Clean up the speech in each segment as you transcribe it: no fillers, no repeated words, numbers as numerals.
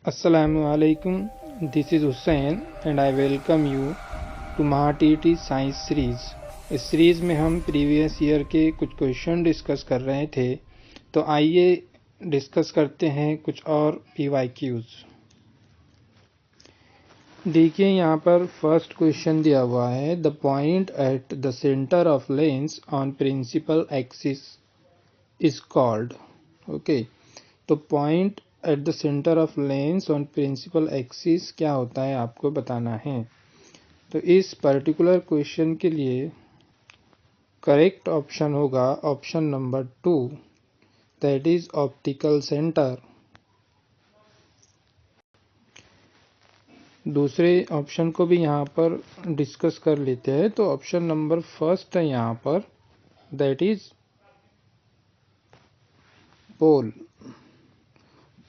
Assalamu alaikum. This is Hussain and I welcome you to MahaTT science series. इस series में हम previous year के कुछ question discuss कर रहे थे, तो आइए डिस्कस करते हैं कुछ और PYQs। देखिए यहाँ पर फर्स्ट क्वेश्चन दिया हुआ है, the point at the centre of lens on principal axis is called. Okay, तो point at the centre of lens on principal axis क्या होता है आपको बताना है। तो इस पर्टिकुलर क्वेश्चन के लिए करेक्ट ऑप्शन होगा option number 2, that is optical centre. दूसरे ऑप्शन को भी यहाँ पर डिस्कस कर लेते हैं। तो ऑप्शन नंबर फर्स्ट है यहाँ पर, दैट इज पोल।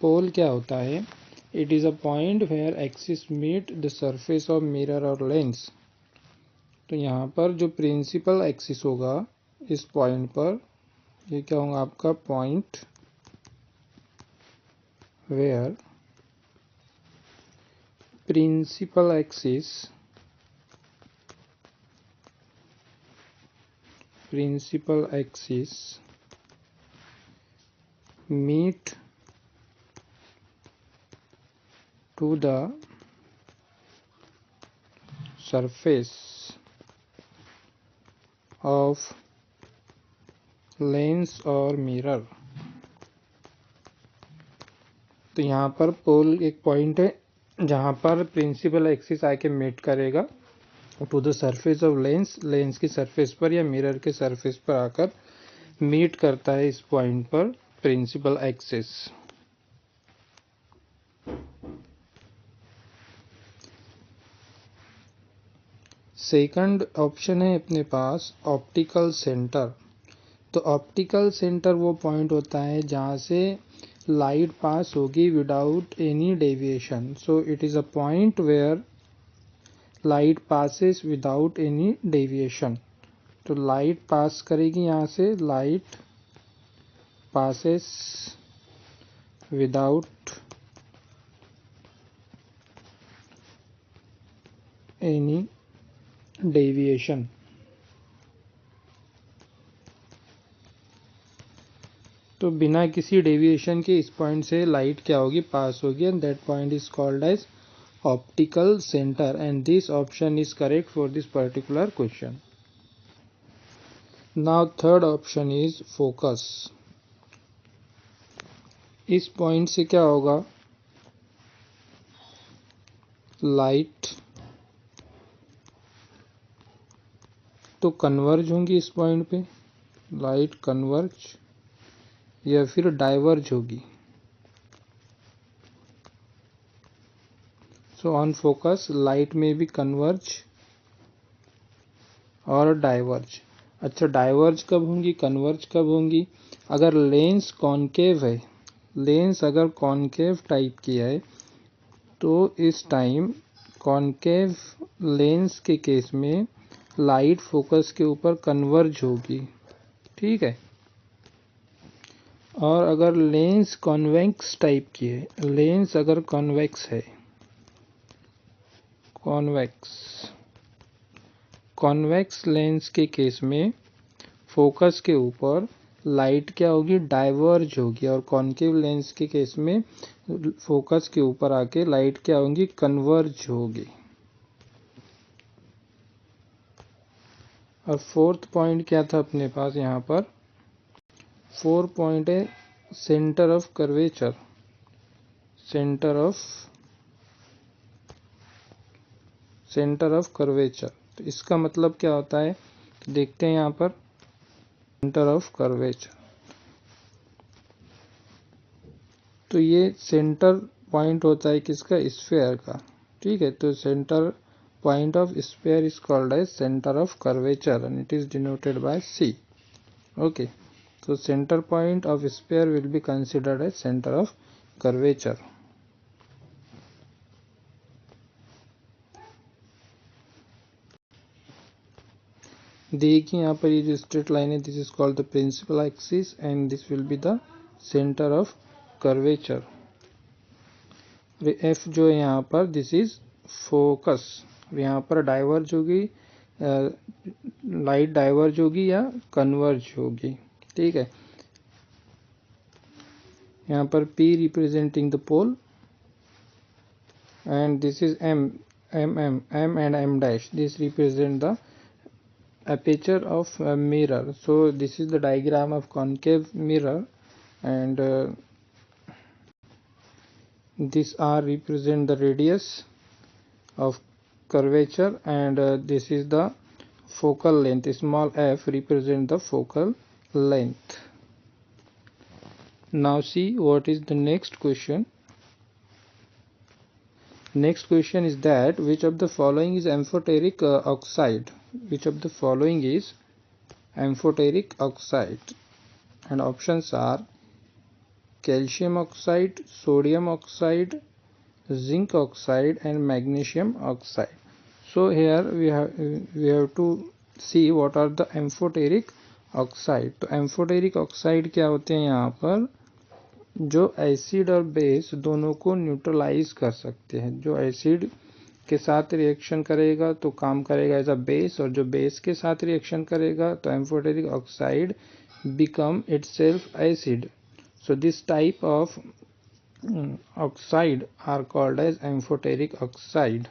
पोल क्या होता है? It is a point where axis meet the surface of mirror और लेंस। तो यहाँ पर जो प्रिंसिपल एक्सिस होगा इस पॉइंट पर, ये क्या होगा आपका point where principal axis meet to the surface of lens और मिरर। तो यहाँ पर पोल एक पॉइंट है जहाँ पर प्रिंसिपल एक्सिस आके मेट करेगा to the surface of lens, lens की सरफेस पर या मिरर के सरफेस पर आकर मीट करता है इस पॉइंट पर प्रिंसिपल एक्सिस। सेकंड ऑप्शन है अपने पास ऑप्टिकल सेंटर। तो ऑप्टिकल सेंटर वो पॉइंट होता है जहाँ से लाइट पास होगी without any deviation. So it is a point where light passes without any deviation. तो लाइट पास करेगी यहाँ से, light passes without any deviation. तो बिना किसी डेविएशन के इस पॉइंट से लाइट क्या होगी, पास होगी, and that point is called as optical centre, and this option is correct for this particular question. Now third option is focus. इस पॉइंट से क्या होगा, लाइट तो कन्वर्ज होंगी इस पॉइंट पे, लाइट कन्वर्ज या फिर डाइवर्ज होगी। सो ऑन फोकस लाइट में भी कन्वर्ज और डाइवर्ज। अच्छा, डाइवर्ज कब होंगी, कन्वर्ज कब होंगी? अगर लेंस कॉनकेव है, लेंस अगर कॉनकेव टाइप की है, तो इस टाइम कॉनकेव लेंस के केस में लाइट फोकस के ऊपर कन्वर्ज होगी, ठीक है। और अगर लेंस कॉन्वेक्स टाइप की है, लेंस अगर कॉन्वेक्स है, कॉन्वेक्स लेंस के केस में फोकस के ऊपर लाइट क्या होगी, डाइवर्ज होगी। और कॉनकेव लेंस के केस में फोकस के ऊपर आके लाइट क्या होगी, कन्वर्ज होगी। और फोर्थ पॉइंट क्या था अपने पास यहाँ पर, फोर्थ पॉइंट है centre of curvature. Centre of curvature, तो इसका मतलब क्या होता है, तो देखते हैं यहाँ पर सेंटर ऑफ कर्वेचर। तो ये सेंटर पॉइंट होता है किसका, स्फीयर का, ठीक है। तो centre point of sphere is called as centre of curvature and it is denoted by C। Okay, so center point of sphere will be considered as center of curvature. देखिए यहाँ पर ये जो स्ट्रेट लाइन है, this is called the principal axis and this will be the centre of curvature. F जो है यहाँ पर दिस इज फोकस, यहाँ पर डाइवर्ज होगी, लाइट डाइवर्ज होगी या कन्वर्ज होगी, ठीक है। यहाँ पर P representing the pole and this is M and M dash, this represent the aperture of a mirror. So this is the diagram of concave mirror, and this R represent the radius of curvature, and this is the focal length, small f represent the focal length. Now see what is the next question. Next question is that which of the following is amphoteric oxide? Which of the following is amphoteric oxide? And options are calcium oxide, sodium oxide, zinc oxide and magnesium oxide. So here we have to see what are the amphoteric oxide. तो amphoteric oxide क्या होते हैं यहाँ पर, जो acid और base दोनों को न्यूट्रलाइज कर सकते हैं। जो एसिड के साथ रिएक्शन करेगा तो काम करेगा एज अ बेस, और जो बेस के साथ रिएक्शन करेगा तो amphoteric oxide become itself acid. So this type of oxide are called as amphoteric oxide.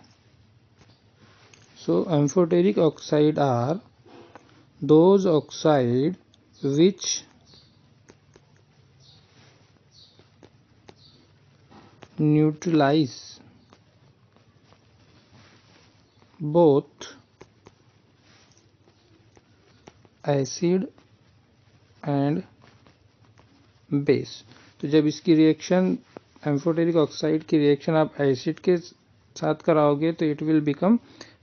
So amphoteric oxide are those oxide which neutralize both acid and base। तो जब इसकी reaction amphoteric oxide की reaction आप acid के साथ कराओगे तो it will become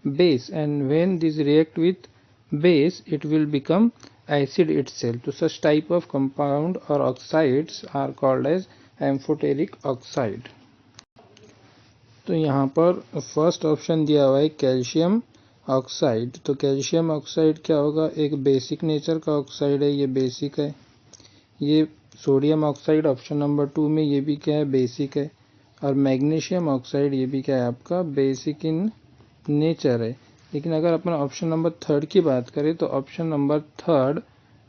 base, and when this react with base it will become acid itself. तो such type of compound or oxides are called as amphoteric oxide। तो यहाँ पर फर्स्ट ऑप्शन दिया हुआ है कैल्शियम ऑक्साइड। तो कैल्शियम ऑक्साइड क्या होगा, एक बेसिक नेचर का ऑक्साइड है, ये बेसिक है। ये सोडियम ऑक्साइड ऑप्शन नंबर 2 में, ये भी क्या है, बेसिक है। और मैग्नीशियम ऑक्साइड ये भी क्या है आपका, बेसिक इन नेचर है। लेकिन अगर अपन ऑप्शन नंबर 3 की बात करें तो option number 3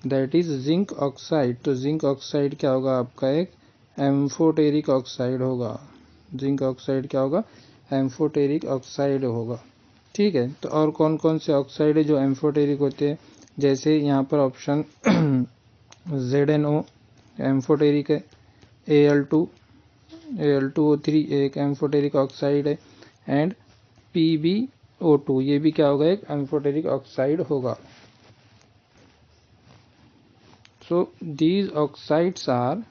that is zinc oxide. तो जिंक ऑक्साइड क्या होगा आपका, एक एम्फोटेरिक ऑक्साइड होगा। जिंक ऑक्साइड क्या होगा, एम्फोटेरिक ऑक्साइड होगा, ठीक है। तो और कौन कौन से ऑक्साइड है जो एम्फोटेरिक होते हैं, जैसे यहाँ पर ऑप्शन ZnO एम्फोटेरिक है, Al2O3 एक एम्फोटेरिक ऑक्साइड है, एंड PbO2 ये भी क्या होगा, एक एम्फोटेरिक ऑक्साइड होगा। So these oxides are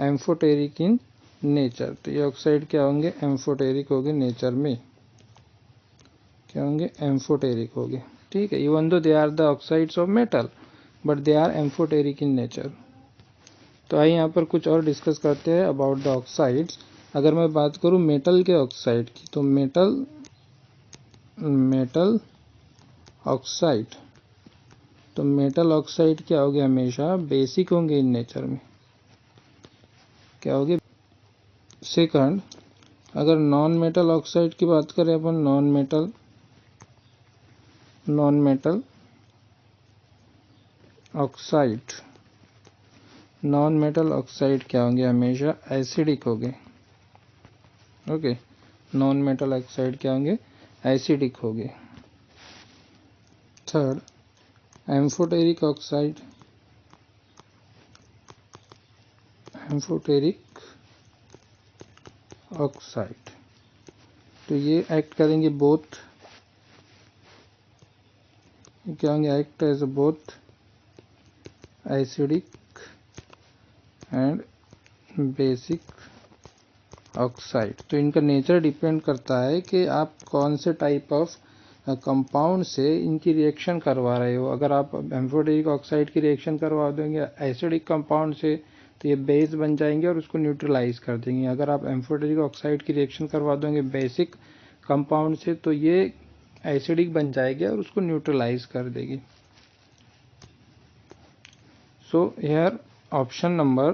amphoteric in nature. तो ये ऑक्साइड क्या होंगे, एम्फोटेरिक होंगे नेचर में, क्या होंगे, एम्फोटेरिक होंगे, ठीक है। Even though they are the oxides of metal but they are amphoteric in nature. तो आइए यहाँ पर कुछ और डिस्कस करते हैं अबाउट द ऑक्साइड्स। अगर मैं बात करूँ मेटल के ऑक्साइड की, तो मेटल ऑक्साइड, तो मेटल ऑक्साइड क्या होंगे, हमेशा बेसिक होंगे इन नेचर में, क्या होंगे। सेकंड, अगर नॉन मेटल ऑक्साइड की बात करें अपन, non metal oxide, non metal oxide क्या होंगे, हमेशा एसिडिक होंगे, ओके। नॉन मेटल ऑक्साइड क्या होंगे, एसिडिक होंगे। Third, amphoteric oxide, amphoteric oxide, तो ये एक्ट करेंगे बोथ, क्या होंगे, act as both acidic and basic oxide. तो इनका नेचर डिपेंड करता है कि आप कौन से टाइप ऑफ कंपाउंड से इनकी रिएक्शन करवा रहे हो। अगर आप एम्फोटेरिक ऑक्साइड की रिएक्शन करवा देंगे एसिडिक कंपाउंड से तो ये बेस बन जाएंगे और उसको न्यूट्रलाइज कर देंगे। अगर आप एम्फोटेरिक ऑक्साइड की रिएक्शन करवा दोगे बेसिक कंपाउंड से तो ये एसिडिक बन जाएगी और उसको न्यूट्रलाइज कर देगी। So here option number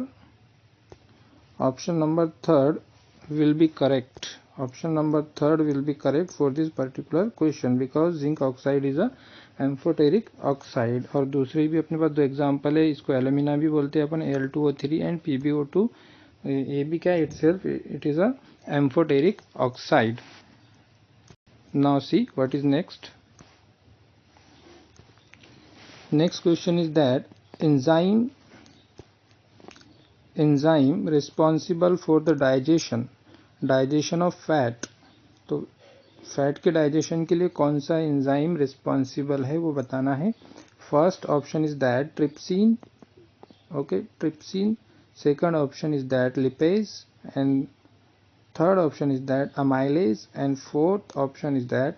3 will be correct. Option number 3 will be correct for this particular question because zinc oxide is a amphoteric oxide. और दूसरी भी अपने पास दो एग्जाम्पल है, इसको एल्यूमिना भी बोलते हैं अपन, Al2O3 एंड PbO2. ये भी क्या itself it is a amphoteric oxide. Now see what is next. Next question is that enzyme responsible for the digestion of fat. तो फैट के डाइजेशन के लिए कौन सा एंजाइम रिस्पॉन्सिबल है वो बताना है. First option is that trypsin. Okay, trypsin. Second option is that lipase and third option is that amylase and fourth option is that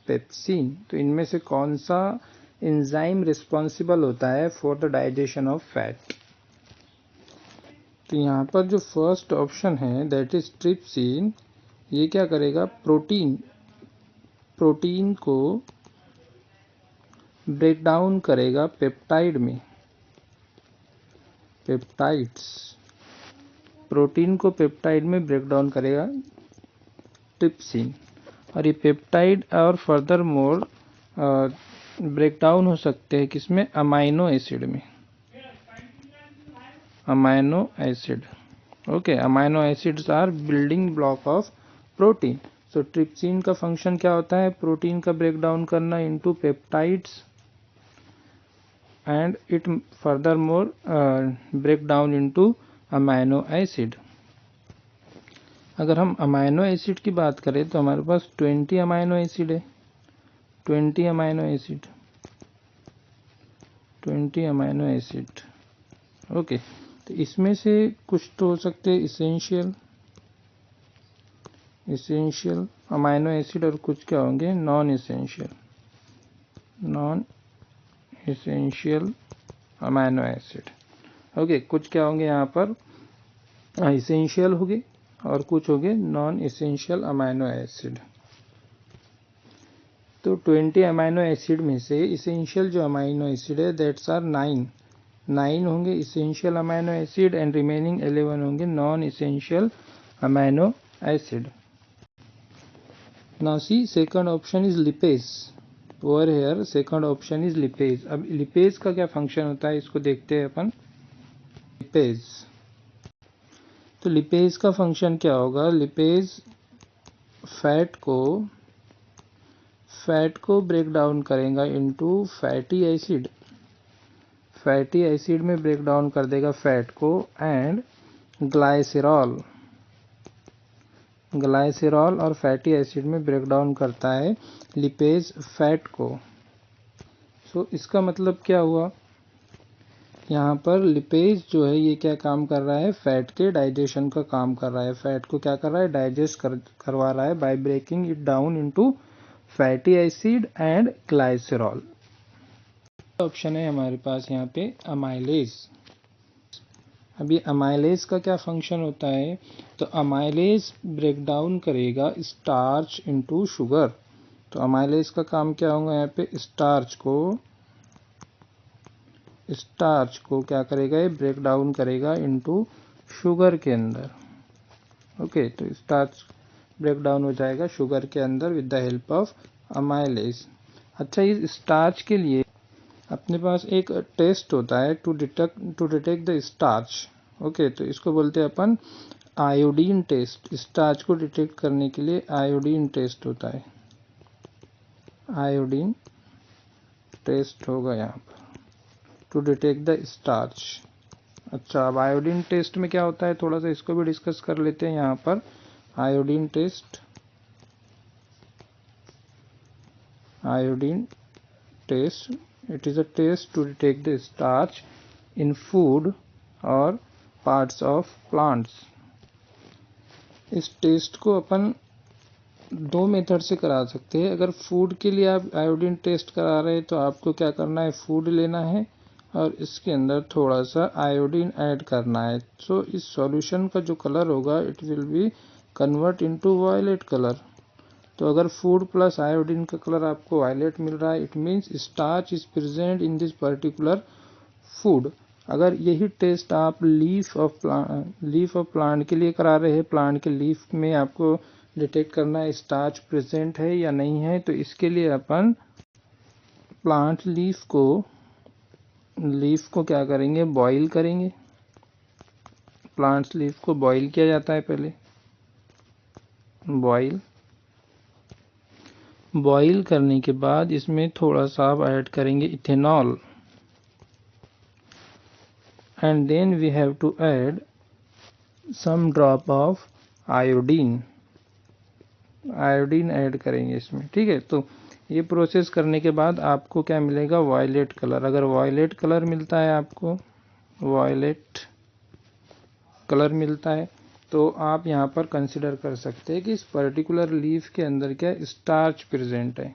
pepsin. तो इनमें से कौन सा एंजाइम रिस्पॉन्सिबल होता है for the digestion of fat. तो यहाँ पर जो फर्स्ट ऑप्शन है दैट इज ट्रिप्सिन, ये क्या करेगा, प्रोटीन को ब्रेक डाउन करेगा पेप्टाइड में. पेप्टाइड्स, प्रोटीन को पेप्टाइड में ब्रेक डाउन करेगा ट्रिप्सिन. और ये पेप्टाइड और फर्दर मोर ब्रेक डाउन हो सकते हैं किसमें, अमाइनो एसिड में. Amino acid. Okay, amino acids are building block of protein. So trypsin का फंक्शन क्या होता है, प्रोटीन का ब्रेक डाउन करना into peptides and it further more break down into amino acid. अगर हम अमाइनो एसिड की बात करें तो हमारे पास 20 अमाइनो एसिड है. 20 अमाइनो एसिड. ओके, तो इसमें से कुछ तो हो सकते हैं इसेंशियल अमाइनो एसिड और कुछ क्या होंगे non essential amino acid. Okay, कुछ क्या होंगे यहाँ पर इसेंशियल होंगे और कुछ होंगे नॉन इसेंशियल अमाइनो एसिड. तो 20 अमाइनो एसिड में से इसेंशियल जो अमाइनो एसिड है दैट्स आर 9 होंगे essential amino acid and remaining 11 होंगे non essential amino acid. Now see second option is lipase. Over here second option is lipase. अब lipase का क्या फंक्शन होता है इसको देखते हैं अपन. लिपेज, तो लिपेज का फंक्शन क्या होगा, लिपेज फैट को ब्रेक डाउन करेगा into fatty acid. Fatty acid में ब्रेक डाउन कर देगा फैट को एंड ग्लाइसेरॉल और फैटी एसिड में ब्रेक डाउन करता है लिपेज फैट को. सो इसका मतलब क्या हुआ, यहाँ पर लिपेज जो है ये क्या काम कर रहा है, फैट के डाइजेशन का काम कर रहा है. फैट को क्या कर रहा है, डाइजेस्ट करवा रहा है by breaking it down into fatty acid and glycerol. Option है हमारे पास यहाँ पे अमाइलेज. अभी अमाइलेज का क्या फंक्शन होता है, तो अमाइलेज ब्रेक डाउन करेगा स्टार्च इनटू शुगर. तो अमाइलेज का काम क्या होगा यहाँ पे, स्टार्च को क्या करेगा, ये ब्रेक डाउन करेगा इनटू शुगर के अंदर. ओके, तो स्टार्च ब्रेक डाउन हो जाएगा शुगर के अंदर with the help of amylase. अच्छा, इस स्टार्च के लिए अपने पास एक टेस्ट होता है to detect the starch. Okay, तो इसको बोलते हैं अपन आयोडीन टेस्ट. स्टार्च को डिटेक्ट करने के लिए आयोडीन टेस्ट होता है. आयोडीन टेस्ट होगा यहाँ पर टू डिटेक्ट द स्टार्च. अच्छा, अब आयोडीन टेस्ट में क्या होता है थोड़ा सा इसको भी डिस्कस कर लेते हैं. यहाँ पर iodine test it is a test to detect the starch in food or parts of plants. इस टेस्ट को अपन दो मेथड से करा सकते हैं. अगर फूड के लिए आप आयोडीन टेस्ट करा रहे हैं तो आपको क्या करना है, फूड लेना है और इसके अंदर थोड़ा सा आयोडीन ऐड करना है. सो इस सॉल्यूशन का जो कलर होगा it will be convert into violet colour. तो अगर फूड प्लस आयोडीन का कलर आपको वायलेट मिल रहा है, it means starch is present in this particular food. अगर यही टेस्ट आप लीफ ऑफ प्लांट के लिए करा रहे हैं, प्लांट के लीफ में आपको डिटेक्ट करना है स्टार्च प्रेजेंट है या नहीं है, तो इसके लिए अपन प्लांट लीफ को क्या करेंगे, बॉईल करेंगे। प्लांट्स लीफ को बॉईल किया जाता है पहले, बॉईल करने के बाद इसमें थोड़ा सा आप ऐड करेंगे ethanol, and then we have to add some drop of iodine add करेंगे इसमें, ठीक है। तो ये प्रोसेस करने के बाद आपको क्या मिलेगा, वायलेट कलर। अगर वायलेट कलर मिलता है, आपको वायलेट कलर मिलता है, तो आप यहाँ पर कंसिडर कर सकते हैं कि इस पर्टिकुलर लीफ के अंदर क्या स्टार्च प्रेजेंट है।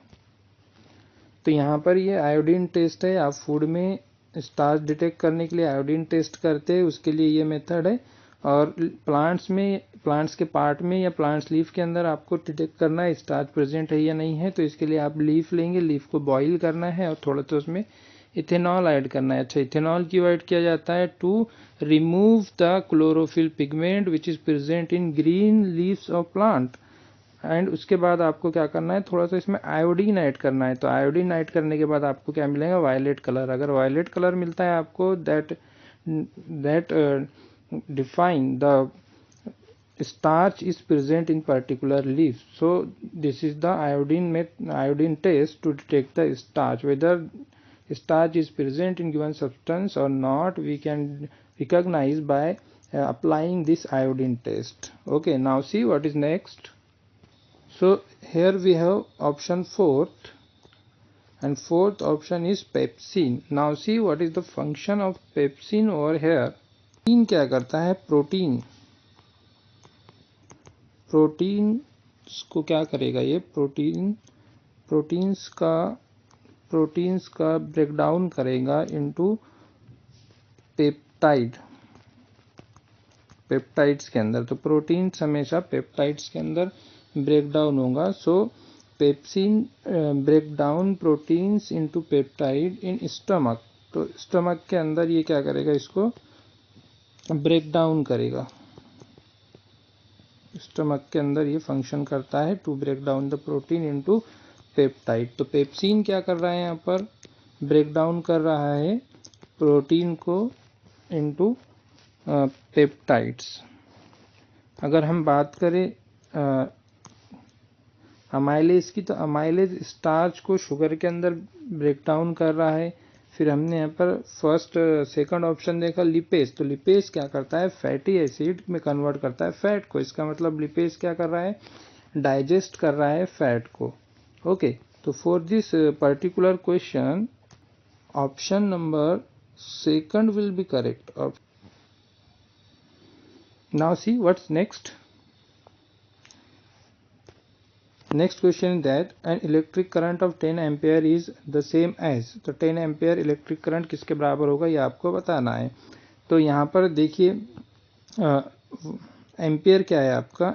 तो यहाँ पर ये आयोडीन टेस्ट है। आप फूड में स्टार्च डिटेक्ट करने के लिए आयोडीन टेस्ट करते हैं, उसके लिए ये मेथड है। और प्लांट्स के पार्ट में या प्लांट्स लीफ के अंदर आपको डिटेक्ट करना है स्टार्च प्रेजेंट है या नहीं है, तो इसके लिए आप लीफ लेंगे, लीफ को बॉईल करना है और थोड़ा सा उसमें इथेनॉल ऐड करना है। अच्छा, इथेनॉल क्यों ऐड किया जाता है, to remove the chlorophyll pigment which is present in green leaves of plant. And उसके बाद आपको क्या करना है, थोड़ा सा इसमें आयोडीन ऐड करना है। तो आयोडीन ऐड करने के बाद आपको क्या मिलेगा, वायलेट कलर। अगर वायलेट कलर मिलता है आपको, that define the starch is present in particular leaf. So this is the iodine test to detect the starch, whether starch is present in given substance or not. We can recognize by applying this iodine test. Okay, now see what is next. So here we have option 4th, and 4th option is pepsin. Now see what is the function of pepsin over here. Protein क्या करता है, protein को क्या करेगा, ये proteins का breakdown करेगा into peptides के अंदर। तो प्रोटीन्स हमेशा पेप्टाइड्स के अंदर ब्रेकडाउन होगा। So pepsin break down proteins into peptide in stomach. तो स्टमक के अंदर ये क्या करेगा, इसको ब्रेक डाउन करेगा। स्टमक के अंदर ये फंक्शन करता है to break down the protein into peptide. तो पेप्सिन क्या कर रहा है, यहाँ पर ब्रेक डाउन कर रहा है प्रोटीन को इनटू पेप्टाइड्स। अगर हम बात करें अमाइलेज की, तो अमाइलेज स्टार्च को शुगर के अंदर ब्रेक डाउन कर रहा है। फिर हमने यहाँ पर सेकंड ऑप्शन देखा लिपेज। तो लिपेज क्या करता है, फैटी एसिड में कन्वर्ट करता है फैट को। इसका मतलब लिपेज क्या कर रहा है, डाइजेस्ट कर रहा है फैट को। ओके, तो for this particular question option number 2 will be correct. Now see what's next. Next question is that an electric current of 10 ampere is the same as। तो 10 एम्पियर इलेक्ट्रिक करंट किसके बराबर होगा, ये आपको बताना है। तो यहाँ पर देखिए एम्पियर क्या है आपका,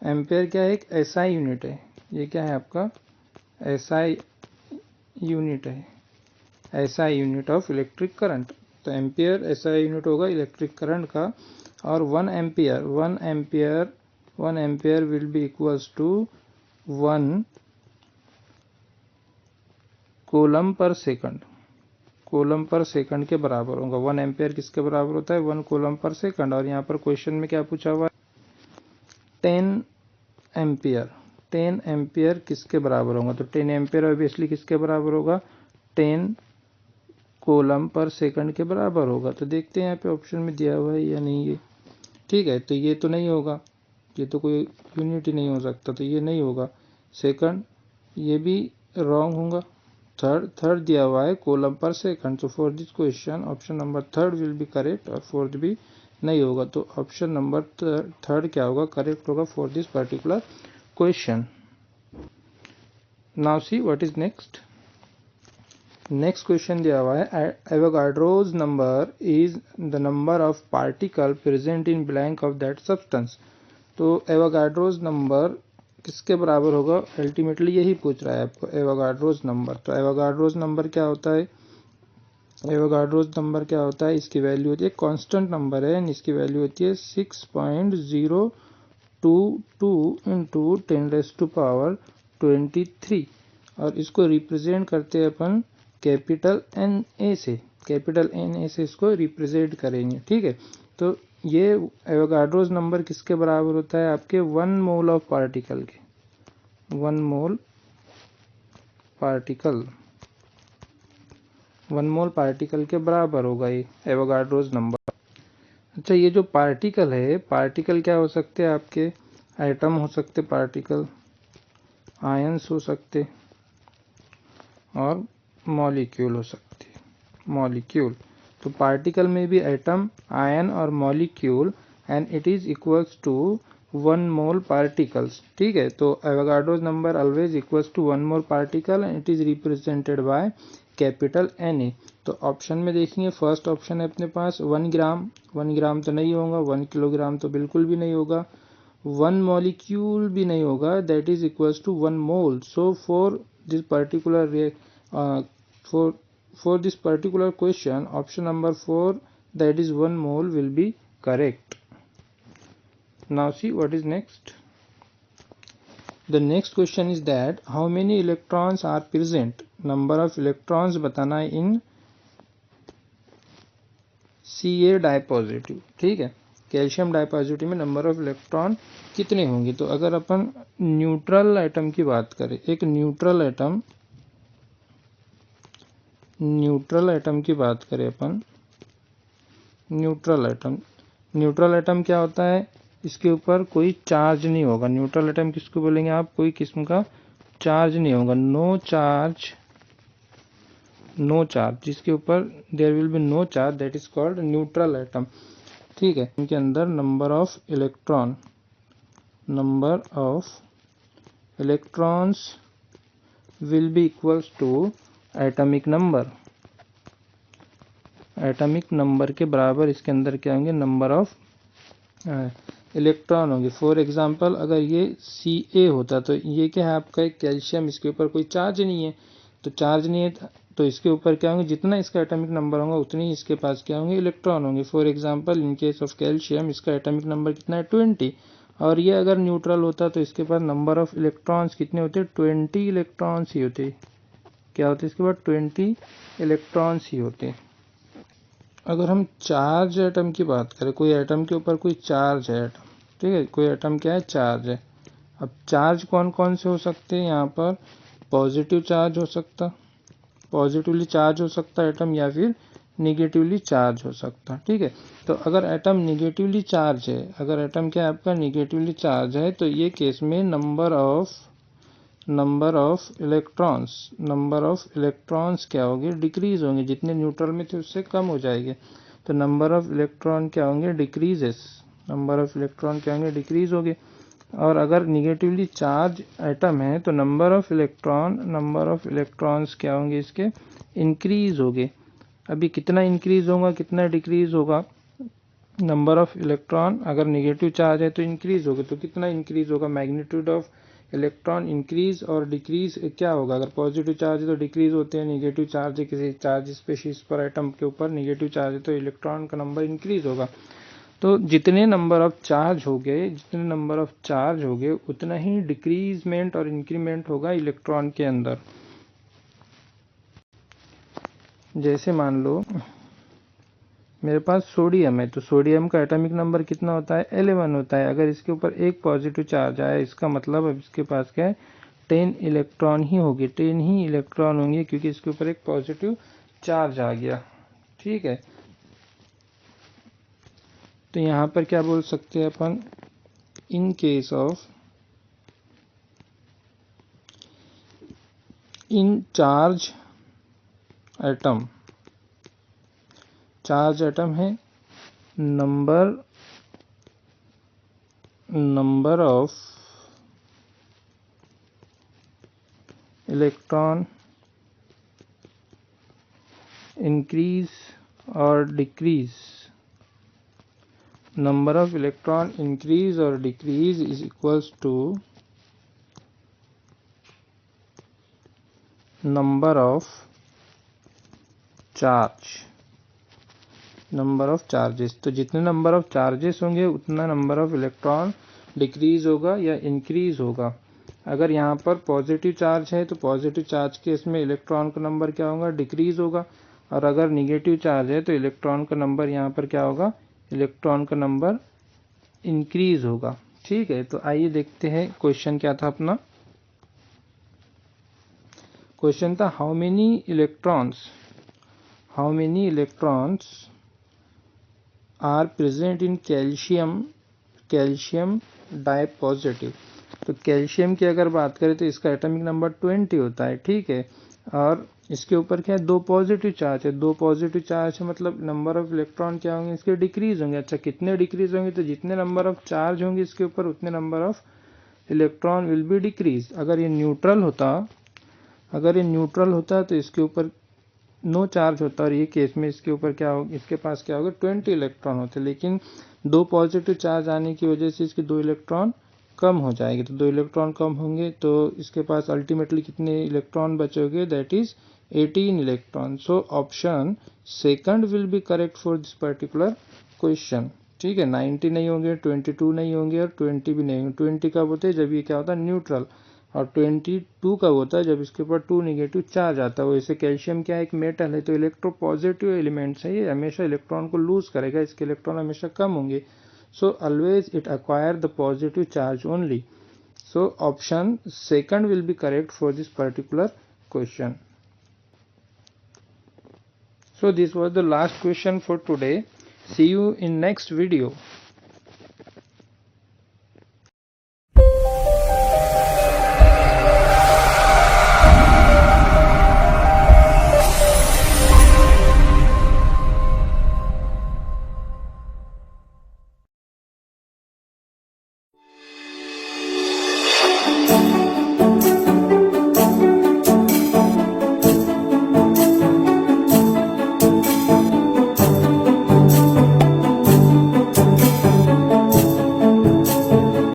एम्पियर क्या है, एक एसआई यूनिट है। ये क्या है आपका, एसआई यूनिट है, SI unit of electric current. तो एम्पियर एसआई यूनिट होगा इलेक्ट्रिक करंट का। और 1 ampere will be equals to 1 coulomb पर सेकंड के बराबर होगा। 1 एम्पियर किसके बराबर होता है, 1 कूलम पर सेकंड। और यहाँ पर क्वेश्चन में क्या पूछा हुआ है, 10 एम्पियर किसके बराबर होगा। तो 10 एम्पियर ऑब्वियसली किसके बराबर होगा, 10 कूलम पर सेकंड के बराबर होगा। तो देखते हैं यहाँ पे ऑप्शन में दिया हुआ है या नहीं ये, ठीक है। तो ये तो नहीं होगा, ये तो कोई यूनिट ही नहीं हो सकता, तो ये नहीं होगा। सेकंड, ये भी रॉन्ग होगा। थर्ड दिया हुआ है कूलम पर सेकंड। तो for this question option number 3 will be correct, और 4th भी नहीं होगा। तो ऑप्शन नंबर 3 क्या होगा, करेक्ट होगा for this particular question. Now see what is next. Next question दिया हुआ है Avogadro's number is the number of particle present in blank of that substance. तो एवोगाड्रोज नंबर किसके बराबर होगा, अल्टीमेटली यही पूछ रहा है आपको, एवोगाड्रोज नंबर। तो एवोगाड्रोज नंबर क्या होता है, एवोगाड्रोस नंबर क्या होता है, इसकी वैल्यू होती है कांस्टेंट नंबर है, इसकी वैल्यू होती है 6.022 इंटू 10⁻23 और इसको रिप्रेजेंट करते हैं अपन कैपिटल एन ए से, कैपिटल एन ए से इसको रिप्रेजेंट करेंगे। ठीक है, तो ये एवोगाड्रोस नंबर किसके बराबर होता है, आपके 1 मोल ऑफ पार्टिकल के, 1 मोल पार्टिकल, 1 मोल पार्टिकल के बराबर होगा ये एवोगाड्रोस नंबर। अच्छा, ये जो पार्टिकल है, पार्टिकल क्या हो सकते हैं आपके, एटम हो सकते, पार्टिकल आयंस हो सकते और मॉलिक्यूल हो सकते, मॉलिक्यूल। तो पार्टिकल में भी एटम, आयन और molecule and it is equals to 1 mole particles. ठीक है, तो Avogadro's number always equals to 1 mole particle and it is represented by capital N A. तो ऑप्शन में देखेंगे, फर्स्ट ऑप्शन है अपने पास 1 ग्राम, 1 ग्राम तो नहीं होगा, 1 किलोग्राम तो बिल्कुल भी नहीं होगा, 1 मॉलिक्यूल भी नहीं होगा, that is equals to 1 mole. So for this particular for this particular question, option number 4, that is 1 mole, will be correct. Now see what is next. The next question is that how many electrons are present, number of electrons बताना है in Ca डाइपॉजिटिव। ठीक है, calcium डाइपॉजिटिव में number of electron कितने होंगे। तो अगर अपन neutral atom की बात करें, एक न्यूट्रल एटम, न्यूट्रल एटम की बात करें अपन, न्यूट्रल एटम, न्यूट्रल एटम क्या होता है, इसके ऊपर कोई चार्ज नहीं होगा। न्यूट्रल एटम किसको बोलेंगे आप, कोई किस्म का चार्ज नहीं होगा, नो चार्ज, नो चार्ज, जिसके ऊपर there will be no charge, that is called neutral atom. ठीक है, इनके अंदर number of electron, number of electrons will be equals to atomic number, atomic number के बराबर इसके अंदर क्या होंगे, नंबर ऑफ इलेक्ट्रॉन होंगे। फॉर एग्जांपल अगर ये Ca होता तो ये क्या है आपका एक कैल्शियम, इसके ऊपर कोई चार्ज नहीं है, तो चार्ज नहीं है तो इसके ऊपर क्या होंगे, जितना इसका एटॉमिक नंबर होगा उतनी ही इसके पास क्या होंगे, इलेक्ट्रॉन होंगे। For example in case of calcium इसका एटॉमिक नंबर कितना है, 20, और ये अगर न्यूट्रल होता तो इसके पास नंबर ऑफ इलेक्ट्रॉन्स कितने होते, 20 इलेक्ट्रॉन्स ही होते। क्या होते इसके बाद, 20 इलेक्ट्रॉन्स ही होते। अगर हम चार्ज एटम की बात करें, कोई एटम के ऊपर कोई चार्ज है एटम, ठीक है, कोई एटम क्या है, चार्ज है। अब चार्ज कौन कौन से हो सकते हैं, यहाँ पर पॉजिटिव चार्ज हो सकता, पॉजिटिवली चार्ज हो सकता है एटम, या फिर निगेटिवली चार्ज हो सकता। ठीक है, तो अगर एटम निगेटिवली चार्ज है, अगर एटम क्या है आपका निगेटिवली चार्ज है, तो ये केस में number of electrons, number of electrons क्या होंगे, डिक्रीज होंगे, जितने न्यूट्रल में थे उससे कम हो जाएंगे। तो नंबर ऑफ इलेक्ट्रॉन क्या होंगे, डिक्रीजेस, नंबर ऑफ इलेक्ट्रॉन क्या होंगे, डिक्रीज होंगे। और अगर निगेटिवली चार्ज एटम है तो नंबर ऑफ इलेक्ट्रॉन्स क्या होंगे, इसके इंक्रीज होंगे। अभी कितना इंक्रीज होगा, कितना डिक्रीज होगा, नंबर ऑफ इलेक्ट्रॉन अगर निगेटिव चार्ज है तो इंक्रीज होगा, तो कितना इंक्रीज होगा, मैग्नीट्यूड ऑफ इलेक्ट्रॉन इंक्रीज और डिक्रीज क्या होगा, अगर पॉजिटिव चार्ज है तो डिक्रीज होते हैं, निगेटिव चार्ज है किसी चार्ज स्पेशीज पर एटम के ऊपर निगेटिव चार्ज है तो इलेक्ट्रॉन का नंबर इंक्रीज होगा। तो जितने नंबर ऑफ चार्ज हो गए, जितने नंबर ऑफ चार्ज हो गए उतना ही डिक्रीजमेंट और इंक्रीमेंट होगा इलेक्ट्रॉन के अंदर। जैसे मान लो मेरे पास सोडियम है, तो सोडियम का एटॉमिक नंबर कितना होता है, 11 होता है। अगर इसके ऊपर एक पॉजिटिव चार्ज आया, इसका मतलब अब इसके पास क्या है, 10 इलेक्ट्रॉन ही होगी, 10 ही इलेक्ट्रॉन होंगे, क्योंकि इसके ऊपर एक पॉजिटिव चार्ज आ गया। ठीक है, तो यहाँ पर क्या बोल सकते हैं अपन, in case of in charge atom, charge atom है, नंबर ऑफ इलेक्ट्रॉन इंक्रीज और decrease, number of electron increase or decrease is equals to number of charge, number of charges. तो जितने नंबर ऑफ चार्जेस होंगे उतना number of electron decrease होगा या increase होगा। अगर यहाँ पर पॉजिटिव चार्ज है तो पॉजिटिव चार्ज केस में इलेक्ट्रॉन का नंबर क्या होगा, डिक्रीज होगा। और अगर निगेटिव चार्ज है तो इलेक्ट्रॉन का नंबर यहाँ पर क्या होगा, इलेक्ट्रॉन का नंबर इंक्रीज होगा। ठीक है, तो आइए देखते हैं क्वेश्चन क्या था अपना। क्वेश्चन था how many electrons are present in calcium dipositive. तो कैल्शियम की अगर बात करें तो इसका एटॉमिक नंबर 20 होता है। ठीक है, और इसके ऊपर क्या है, 2 पॉजिटिव चार्ज है। 2 पॉजिटिव चार्ज है मतलब नंबर ऑफ इलेक्ट्रॉन क्या होंगे, इसके डिक्रीज होंगे। अच्छा, कितने डिक्रीज होंगे, तो जितने नंबर ऑफ चार्ज होंगे इसके ऊपर उतने number of electron will be decrease. अगर ये न्यूट्रल होता तो इसके ऊपर नो चार्ज होता और ये केस में इसके ऊपर क्या होगा, इसके पास क्या होगा, 20 इलेक्ट्रॉन होते। लेकिन 2 पॉजिटिव चार्ज आने की वजह से इसके 2 इलेक्ट्रॉन कम हो जाएंगे। तो 2 इलेक्ट्रॉन कम होंगे तो इसके पास अल्टीमेटली कितने इलेक्ट्रॉन बचोगे, that is 18 electron. So option second will be correct for this particular question. ठीक है, 90 नहीं होंगे, 22 नहीं होंगे और 20 भी नहीं होंगे। 20 कब होते हैं, जब ये क्या होता है, न्यूट्रल। और 22 कब होता है, जब इसके ऊपर 2 नेगेटिव चार्ज आता है। वैसे कैल्शियम क्या है, एक मेटल है, तो इलेक्ट्रोपॉजिटिव एलिमेंट्स है, ये हमेशा इलेक्ट्रॉन को लूज करेगा, इसके इलेक्ट्रॉन हमेशा कम होंगे। So always it acquire the positive charge only. So option second will be correct for this particular question. So this was the last question for today. See you in next video.